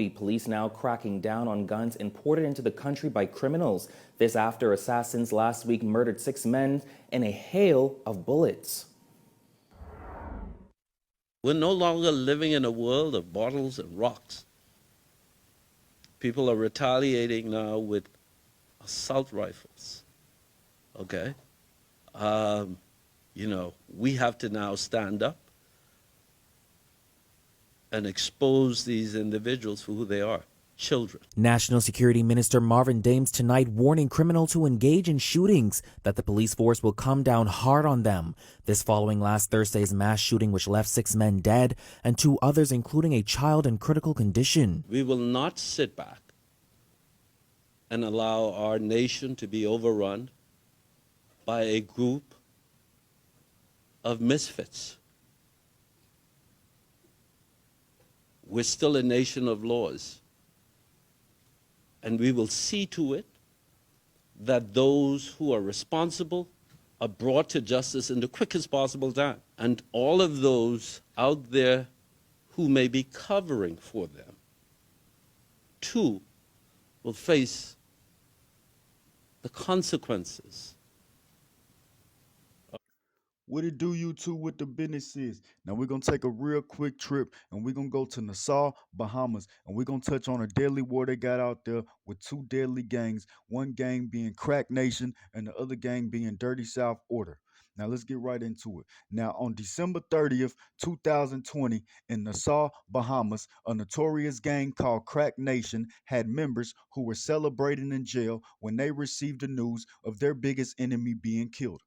Offbeat police now cracking down on guns imported into the country by criminals. This after assassins last week murdered 6 men in a hail of bullets. We're no longer living in a world of bottles and rocks. People are retaliating now with assault rifles. Okay? We have to now stand up and expose these individuals for who they are, children. National Security Minister Marvin Dames tonight warning criminals who engage in shootings that the police force will come down hard on them. This following last Thursday's mass shooting which left 6 men dead and 2 others, including a child, in critical condition. We will not sit back and allow our nation to be overrun by a group of misfits. We're still a nation of laws, and we will see to it that those who are responsible are brought to justice in the quickest possible time. And all of those out there who may be covering for them, too, will face the consequences. What it do, YouTube, what the business is? Now we're gonna take a real quick trip and we're gonna go to Nassau, Bahamas, and we're gonna touch on a deadly war they got out there with 2 deadly gangs, one gang being Crack Nation and the other gang being Dirty South Order. Now let's get right into it. Now on December 30th, 2020, in Nassau, Bahamas, a notorious gang called Crack Nation had members who were celebrating in jail when they received the news of their biggest enemy being killed.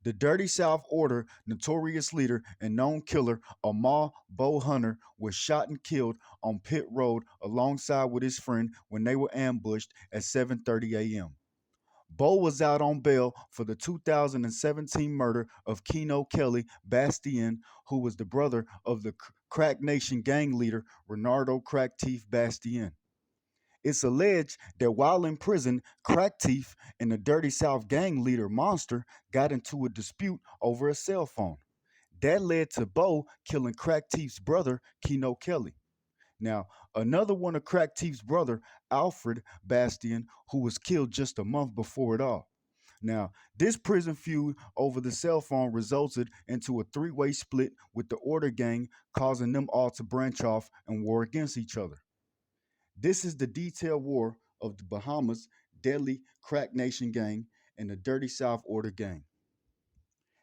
The Dirty South Order notorious leader and known killer Amal Bo Hunter was shot and killed on Pitt Road alongside with his friend when they were ambushed at 7:30 a.m. Bo was out on bail for the 2017 murder of Keno Kelly Bastien, who was the brother of the Crack Nation gang leader Renardo Crack Teeth Bastien. It's alleged that while in prison, Crack Teeth and the Dirty South gang leader Monster got into a dispute over a cell phone. That led to Bo killing Crack Teeth's brother, Keno Kelly. Now, another one of Crack Teeth's brother, Alfred Bastien, who was killed just a month before it all. Now, this prison feud over the cell phone resulted into a 3-way split with the Order gang, causing them all to branch off and war against each other. This is the detailed war of the Bahamas deadly Crack Nation gang and the Dirty South Order gang.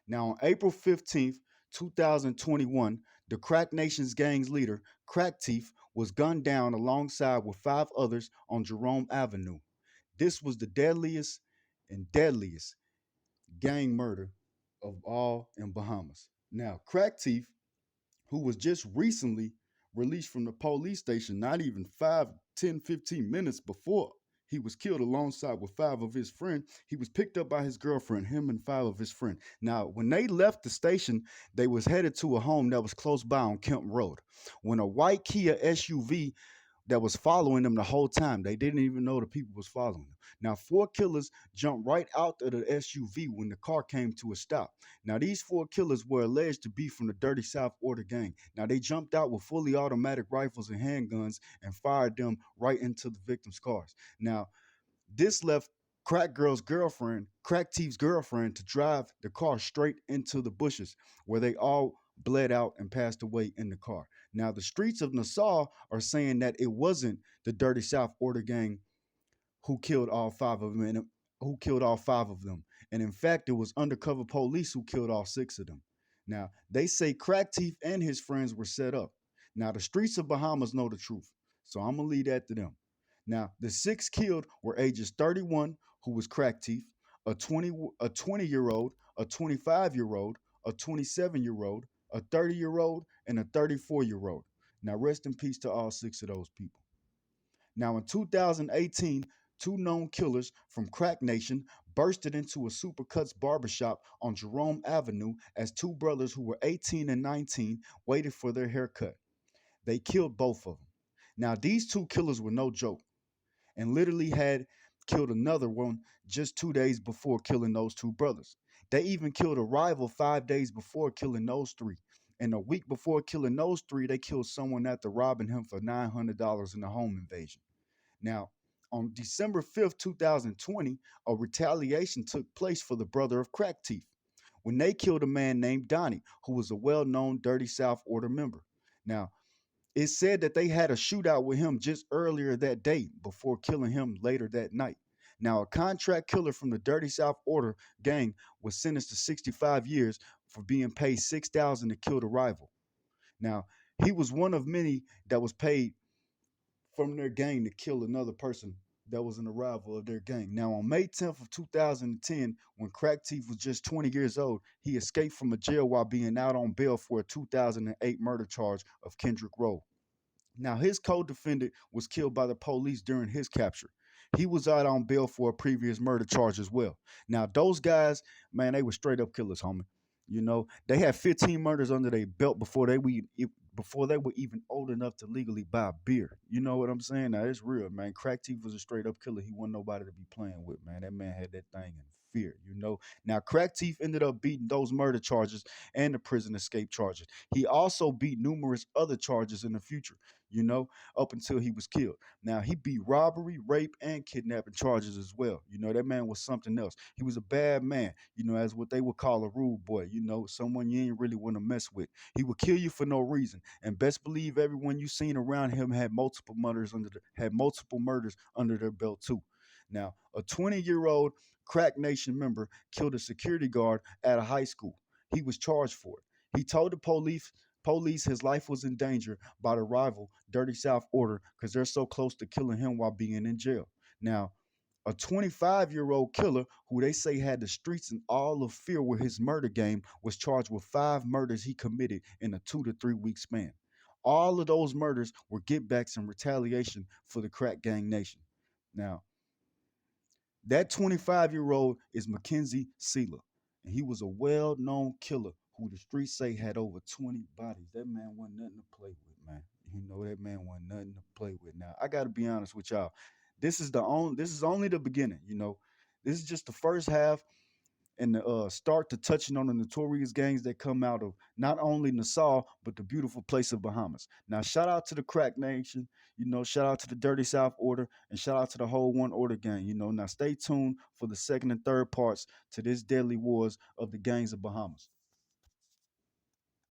Now, on April 15th, 2021, the Crack Nation's gang's leader, Crack Teeth, was gunned down alongside with 5 others on Jerome Avenue. This was the deadliest gang murder of all in Bahamas. Now, Crack Teeth, who was just recently released from the police station, not even 5, 10, 15 minutes before he was killed alongside with 5 of his friends. He was picked up by his girlfriend, him and 5 of his friends. Now, when they left the station, they was headed to a home that was close by on Kemp Road. When a white Kia SUV that was following them the whole time, they didn't even know the people was following them. Now, 4 killers jumped right out of the SUV when the car came to a stop. Now, these 4 killers were alleged to be from the Dirty South Order gang. Now, they jumped out with fully automatic rifles and handguns and fired them right into the victims' cars. Now, this left Crack Teeth's girlfriend, to drive the car straight into the bushes where they all bled out and passed away in the car. Now, the streets of Nassau are saying that it wasn't the Dirty South Order gang who killed all 5 of them. And in fact, it was undercover police who killed all 6 of them. Now, they say Crack Teeth and his friends were set up. Now, the streets of Bahamas know the truth, so I'm going to leave that to them. Now, the 6 killed were ages 31, who was Crack Teeth, a 20-year-old, a 25-year-old, a 27-year-old, a 30-year-old, and a 34-year-old. Now, rest in peace to all 6 of those people. Now, in 2018, 2 known killers from Crack Nation bursted into a Supercuts barbershop on Jerome Avenue as 2 brothers who were 18 and 19 waited for their haircut. They killed both of them. Now, these 2 killers were no joke and literally had killed another one just 2 days before killing those 2 brothers. They even killed a rival 5 days before killing those 3. And a week before killing those three, they killed someone after robbing him for $900 in a home invasion. Now, on December 5th, 2020, a retaliation took place for the brother of Crack Teeth when they killed a man named Donnie, who was a well known Dirty South Order member. Now, it said that they had a shootout with him just earlier that day before killing him later that night. Now, a contract killer from the Dirty South Order gang was sentenced to 65 years for being paid 6,000 to kill the rival. Now, he was one of many that was paid from their gang to kill another person that was an arrival of their gang. Now, on May 10th of 2010, when Crack Teeth was just 20 years old, he escaped from a jail while being out on bail for a 2008 murder charge of Kendrick Rowe. Now, his co defendant was killed by the police during his capture. He was out on bail for a previous murder charge as well. Now, those guys, man, they were straight up killers, homie. You know, they had 15 murders under their belt before they were even old enough to legally buy beer. You know what I'm saying? Now it's real, man. Crack Teeth was a straight up killer. He wasn't nobody to be playing with, man. That man had that thing in fear, you know. Now Crack Teeth ended up beating those murder charges and the prison escape charges. He also beat numerous other charges in the future, you know, up until he was killed. Now he beat robbery, rape, and kidnapping charges as well. You know, that man was something else. He was a bad man, you know, as what they would call a rude boy, you know, someone you ain't really want to mess with. He would kill you for no reason. And best believe everyone you seen around him had multiple murders under their belt too. Now, a 20-year-old Crack Nation member killed a security guard at a high school. He was charged for it. He told the police his life was in danger by the rival Dirty South Order because they're so close to killing him while being in jail. Now, a 25-year-old killer who they say had the streets in all of fear with his murder game was charged with 5 murders he committed in a 2 to 3 week span. All of those murders were get backs in retaliation for the crack gang nation. Now, that 25-year-old is Mackenzie Sealer, and he was a well-known killer who the streets say had over 20 bodies. That man wasn't nothing to play with, man. You know that man wasn't nothing to play with. Now, I got to be honest with y'all. This is only the beginning, you know. This is just the first half and the start to touching on the notorious gangs that come out of not only Nassau but the beautiful place of Bahamas. Now, shout out to the Crack Nation, you know, shout out to the Dirty South Order, and shout out to the whole One Order gang. You know, now stay tuned for the second and third parts to this deadly wars of the gangs of Bahamas.